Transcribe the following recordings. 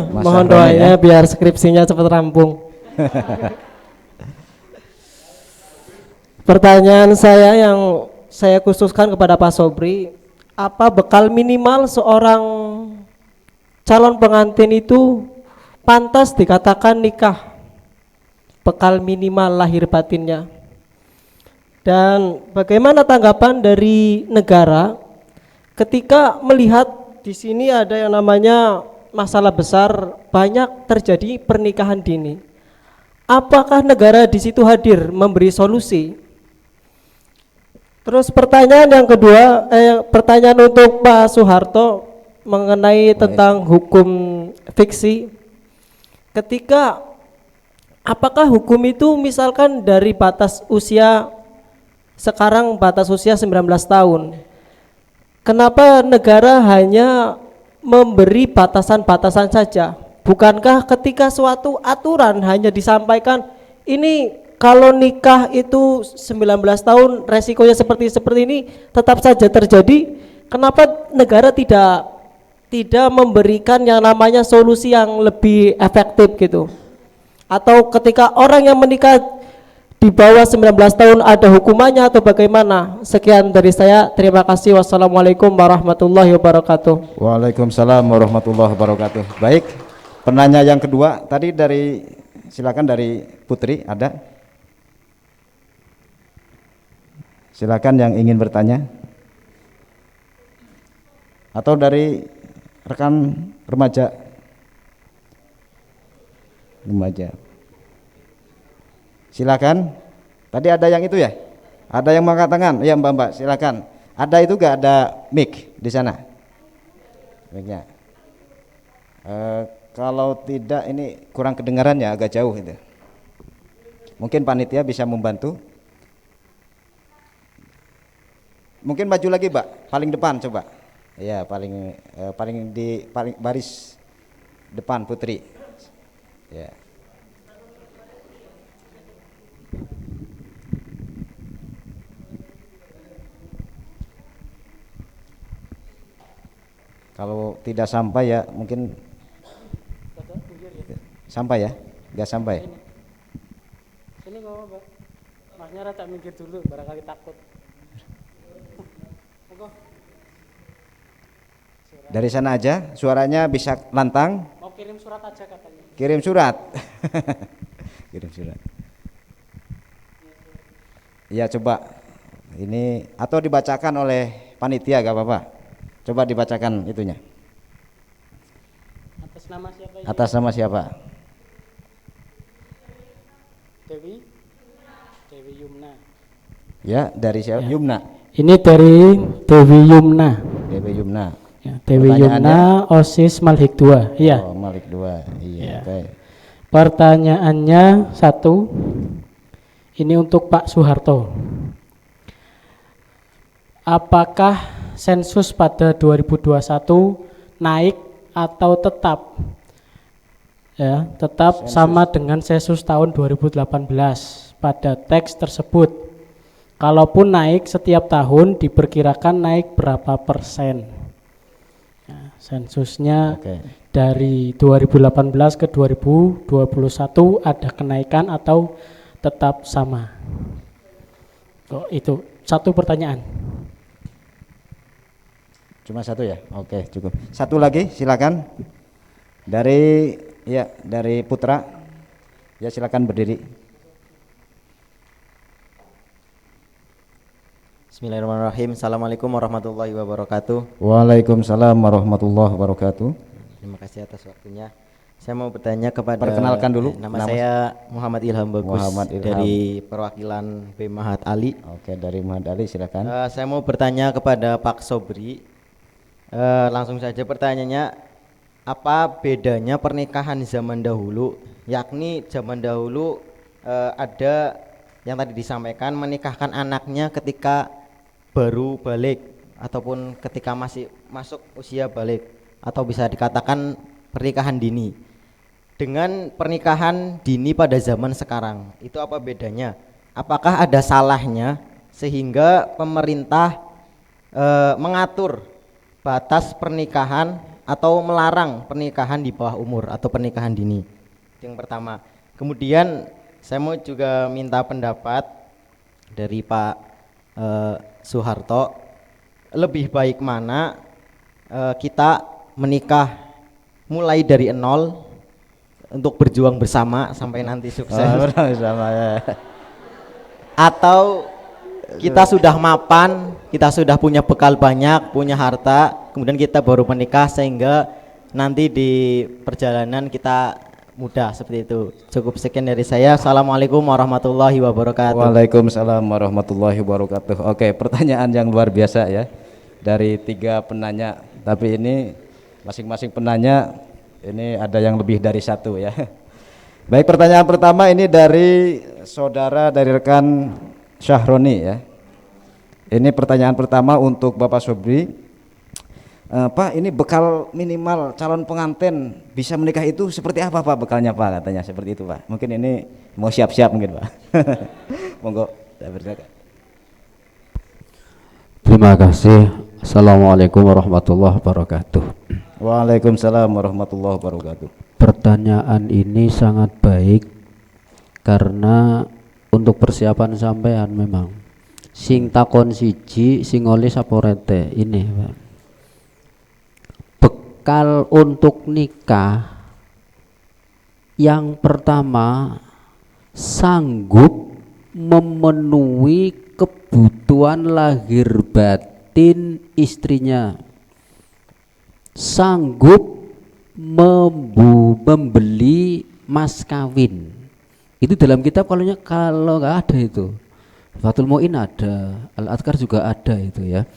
Mohon doanya ya, biar skripsinya cepat rampung. Pertanyaan saya yang saya khususkan kepada Pak Sobri, apa bekal minimal seorang calon pengantin itu pantas dikatakan nikah? Bekal minimal lahir batinnya. Dan bagaimana tanggapan dari negara ketika melihat di sini ada yang namanya masalah besar, banyak terjadi pernikahan dini. Apakah negara di situ hadir memberi solusi? Terus pertanyaan yang kedua, pertanyaan untuk Pak Soeharto mengenai tentang hukum fiksi. Ketika apakah hukum itu misalkan dari batas usia, sekarang batas usia 19 tahun. Kenapa negara hanya memberi batasan-batasan saja? Bukankah ketika suatu aturan hanya disampaikan ini kalau nikah itu 19 tahun resikonya seperti ini tetap saja terjadi, kenapa negara tidak memberikan yang namanya solusi yang lebih efektif gitu? Atau ketika orang yang menikah di bawah 19 tahun ada hukumannya atau bagaimana? Sekian dari saya, terima kasih. Wassalamualaikum warahmatullahi wabarakatuh. Waalaikumsalam warahmatullahi wabarakatuh. Baik, penanya yang kedua tadi dari, silakan dari Putri, ada? Silakan yang ingin bertanya. Atau dari rekan remaja. Silakan. Tadi ada yang itu ya? Ada yang mengangkat tangan? Ya Mbak, silakan. Ada itu gak ada mic di sana? Mic-nya. Kalau tidak ini kurang kedengarannya, agak jauh itu. Mungkin panitia bisa membantu. Mungkin maju lagi, Mbak. Paling depan coba. Ya, paling baris depan Putri. Ya. Kalau tidak sampai ya mungkin sampai ya, nggak sampai. Sini ngomong, Pak. Masnya rata mikir dulu, barangkali takut. Dari sana aja, suaranya bisa lantang. Mau kirim surat aja katanya. Kirim surat. Kirim surat. Iya coba. Ini atau dibacakan oleh panitia gak apa-apa. Coba dibacakan itunya. Atas nama siapa? Atas nama siapa? Dewi Yumna. Ya, dari siapa? Ya. Yumna. Ini dari Dewi Yumna. Dewi Yumna. Ya, Dewi Yumna OSIS Malik 2. Iya. Oh, Malik 2. Iya, baik. Pertanyaannya satu. Ini untuk Pak Soeharto. Apakah sensus pada 2021 naik atau tetap? Ya, tetap sensus sama dengan sensus tahun 2018 pada teks tersebut. Kalaupun naik setiap tahun diperkirakan naik berapa persen? Nah, sensusnya dari 2018 ke 2021 ada kenaikan atau tetap sama? Oh, itu satu pertanyaan. Cuma satu ya? Oke, cukup. Satu lagi, silakan. Dari Putra. Ya, silakan berdiri. Bismillahirrahmanirrahim. Assalamualaikum warahmatullahi wabarakatuh. Waalaikumsalam warahmatullahi wabarakatuh. Terima kasih atas waktunya. Saya mau bertanya kepada, perkenalkan dulu. Nama saya Muhammad Ilham Bagus. Dari perwakilan B Mahat Ali. Oke, dari Mahat Ali, silakan. Saya mau bertanya kepada Pak Sobri. Langsung saja pertanyaannya, apa bedanya pernikahan zaman dahulu? Yakni zaman dahulu ada yang tadi disampaikan menikahkan anaknya ketika baru balik ataupun ketika masih masuk usia balik, atau bisa dikatakan pernikahan dini. Dengan pernikahan dini pada zaman sekarang, itu apa bedanya? Apakah ada salahnya sehingga pemerintah mengatur batas pernikahan atau melarang pernikahan di bawah umur atau pernikahan dini. Itu yang pertama. Kemudian saya mau juga minta pendapat dari Pak Soeharto, lebih baik mana kita menikah mulai dari nol untuk berjuang bersama sampai nanti sukses, Sama ya. atau kita sudah mapan, kita sudah punya bekal banyak, punya harta, kemudian kita baru menikah sehingga nanti di perjalanan kita mudah, seperti itu. Cukup sekian dari saya. Assalamualaikum warahmatullahi wabarakatuh. Waalaikumsalam warahmatullahi wabarakatuh. Oke, pertanyaan yang luar biasa ya dari 3 penanya. Tapi ini masing-masing penanya ini ada yang lebih dari 1 ya. Baik, pertanyaan pertama ini dari saudara dari rekan Syahroni ya. Ini pertanyaan pertama untuk Bapak Sobri. Pak, ini bekal minimal calon pengantin bisa menikah itu seperti apa Pak bekalnya Pak, katanya seperti itu Pak. Mungkin ini mau siap-siap mungkin Pak. Monggo, saya bersilakan. Terima kasih. Assalamualaikum warahmatullahi wabarakatuh. Waalaikumsalam warahmatullahi wabarakatuh. Pertanyaan ini sangat baik karena untuk persiapan sampean memang sing takon siji sing oleh saporete ini Pak. Bekal untuk nikah yang pertama sanggup memenuhi kebutuhan lahir batin istrinya, sanggup membeli mas kawin. Itu dalam kitab kalau nggak ada itu Fathul Mu'in ada, Al-Adhkar juga ada itu ya.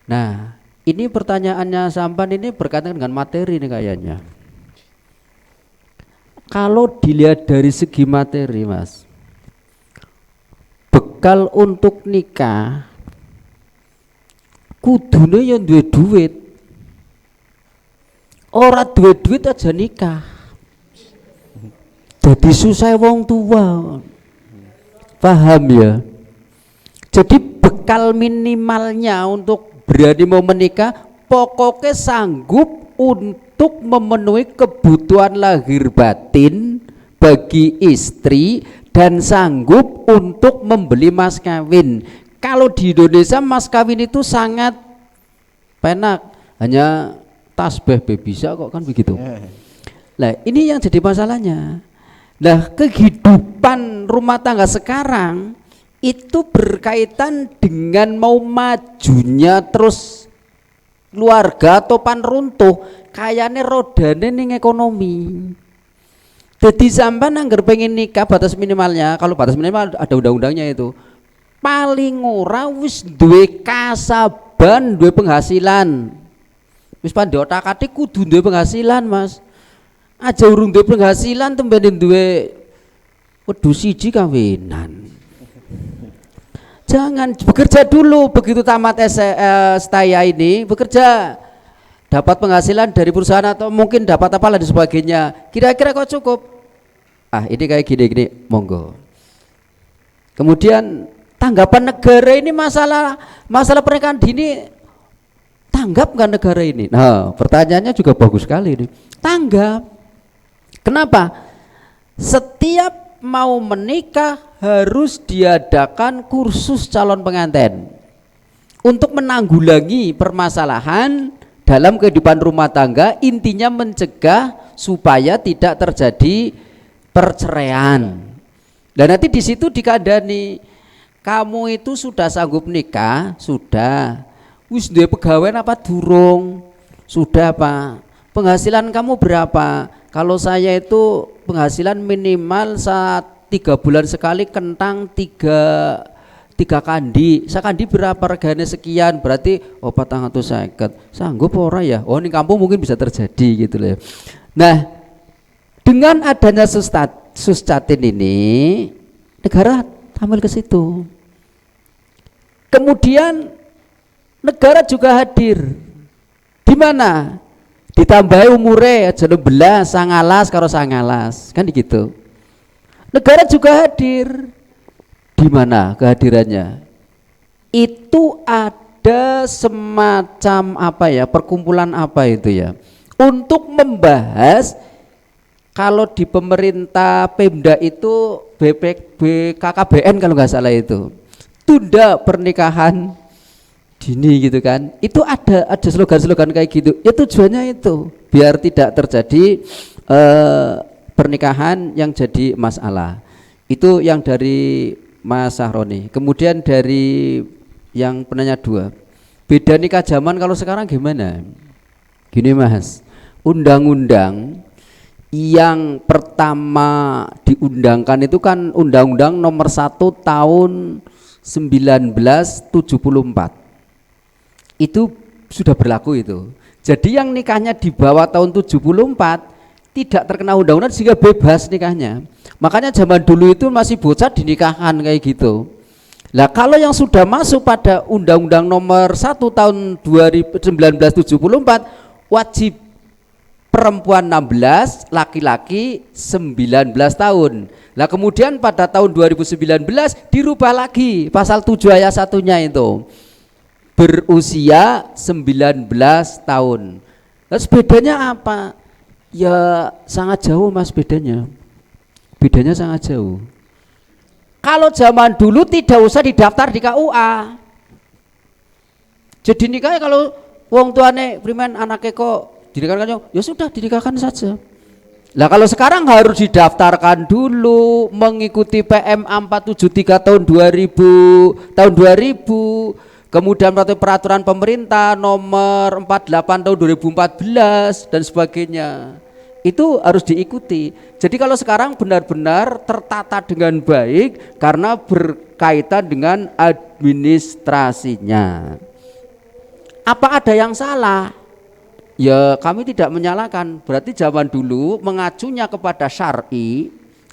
Nah ini pertanyaannya Sampan ini berkaitan dengan materi nih kayaknya. Kalau dilihat dari segi materi Mas, bekal untuk nikah kudune yang duwe duit. Ora duwe duit aja nikah. Jadi susah wong tua. Paham ya? Jadi bekal minimalnya untuk berani mau menikah pokoknya sanggup untuk memenuhi kebutuhan lahir batin bagi istri dan sanggup untuk membeli mas kawin. Kalau di Indonesia mas kawin itu sangat penak, hanya tasbih bisa kok kan begitu. Nah ini yang jadi masalahnya. Nah kehidupan rumah tangga sekarang itu berkaitan dengan mau majunya terus keluarga topan runtuh kayaknya rodane ning ekonomi. Jadi sampean anggar pengen nikah batas minimalnya, kalau batas minimal ada undang-undangnya itu paling ora wis duwe kasaban, duwe penghasilan. Wis pandhe otak-atik kudu duwe penghasilan, Mas. Aja urung duwe penghasilan temben duwe wedhus siji kawinan. Jangan bekerja dulu, begitu tamat STIA ini bekerja, dapat penghasilan dari perusahaan atau mungkin dapat apa dan sebagainya. Kira-kira kok cukup? Ah ini kayak gini-gini, monggo. Kemudian tanggapan negara ini masalah pernikahan dini, tanggap nggak negara ini? Nah pertanyaannya juga bagus sekali ini. Tanggap. Kenapa? Setiap mau menikah harus diadakan kursus calon pengantin untuk menanggulangi permasalahan dalam kehidupan rumah tangga, intinya mencegah supaya tidak terjadi perceraian. Dan nanti di situ dikandani, kamu itu sudah sanggup nikah, sudah. Wis duwe pegawai apa durung? Sudah Pak. Penghasilan kamu berapa? Kalau saya itu penghasilan minimal 3 bulan sekali kentang 3 kandi. Sakandi berapa regane sekian, berarti 450. Sanggup ora ya? Oh ini kampung mungkin bisa terjadi gitu loh. Nah, dengan adanya Suscatin ini negara tampil ke situ. Kemudian negara juga hadir. Di mana? Ditambahi umure aja 16, 19 karo 19. Kan gitu. Negara juga hadir. Di mana kehadirannya? Itu ada semacam apa ya, perkumpulan apa itu ya, untuk membahas kalau di pemerintah Pemda itu BKKBN kalau nggak salah itu tunda pernikahan dini gitu kan, itu ada slogan-slogan kayak gitu ya, tujuannya itu biar tidak terjadi pernikahan yang jadi masalah. Itu yang dari Mas Sahroni. Kemudian dari yang penanya 2, beda nikah zaman kalau sekarang gimana? Gini Mas, undang-undang yang pertama diundangkan itu kan Undang-Undang Nomor 1 Tahun 1974. Itu sudah berlaku itu. Jadi yang nikahnya di bawah tahun 74 tidak terkena undang-undang sehingga bebas nikahnya. Makanya zaman dulu itu masih bocah dinikahkan kayak gitu. Nah kalau yang sudah masuk pada Undang-Undang Nomor 1 Tahun 1974 wajib perempuan 16, laki-laki 19 tahun. Nah kemudian pada tahun 2019 dirubah lagi pasal 7 ayat 1-nya itu berusia 19 tahun. Terus bedanya apa? Ya sangat jauh Mas bedanya. Bedanya sangat jauh. Kalau zaman dulu tidak usah didaftar di KUA. Jadi nikahnya kalau wong tuane primen anaknya kok dinikahkan, ya sudah dinikahkan saja. Lah kalau sekarang harus didaftarkan dulu mengikuti PM 473 tahun 2000, kemudian peraturan pemerintah nomor 48 tahun 2014 dan sebagainya. Itu harus diikuti. Jadi kalau sekarang benar-benar tertata dengan baik karena berkaitan dengan administrasinya. Apa ada yang salah? Ya kami tidak menyalahkan. Berarti zaman dulu mengacunya kepada syar'i,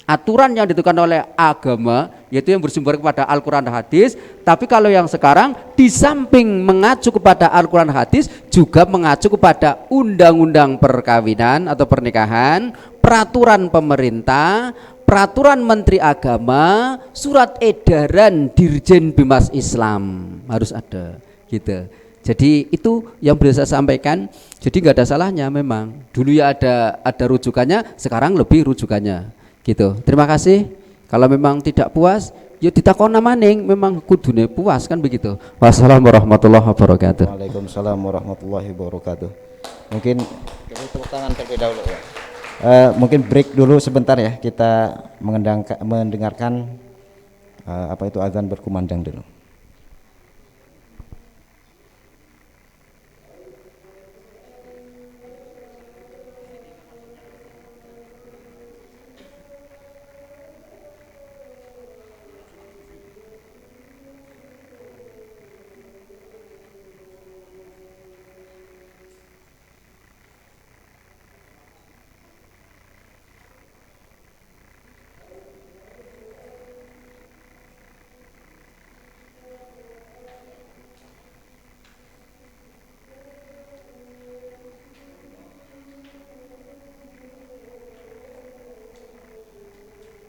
aturan yang ditentukan oleh agama, yaitu yang bersumber kepada Al-Quran dan hadis. Tapi kalau yang sekarang di samping mengacu kepada Al-Quran dan hadis juga mengacu kepada undang-undang perkawinan atau pernikahan, peraturan pemerintah, peraturan menteri agama, surat edaran Dirjen Bimas Islam harus ada gitu. Jadi itu yang bisa saya sampaikan. Jadi nggak ada salahnya memang. Dulu ya ada rujukannya, sekarang lebih rujukannya. Gitu. Terima kasih. Kalau memang tidak puas, ya ditakona maning, memang kudune puas kan begitu. Wassalamualaikum warahmatullahi wabarakatuh. Waalaikumsalam warahmatullahi wabarakatuh. Mungkin tepuk tangan terlebih dahulu ya. Mungkin break dulu sebentar ya. Kita mendengarkan apa itu azan berkumandang dulu.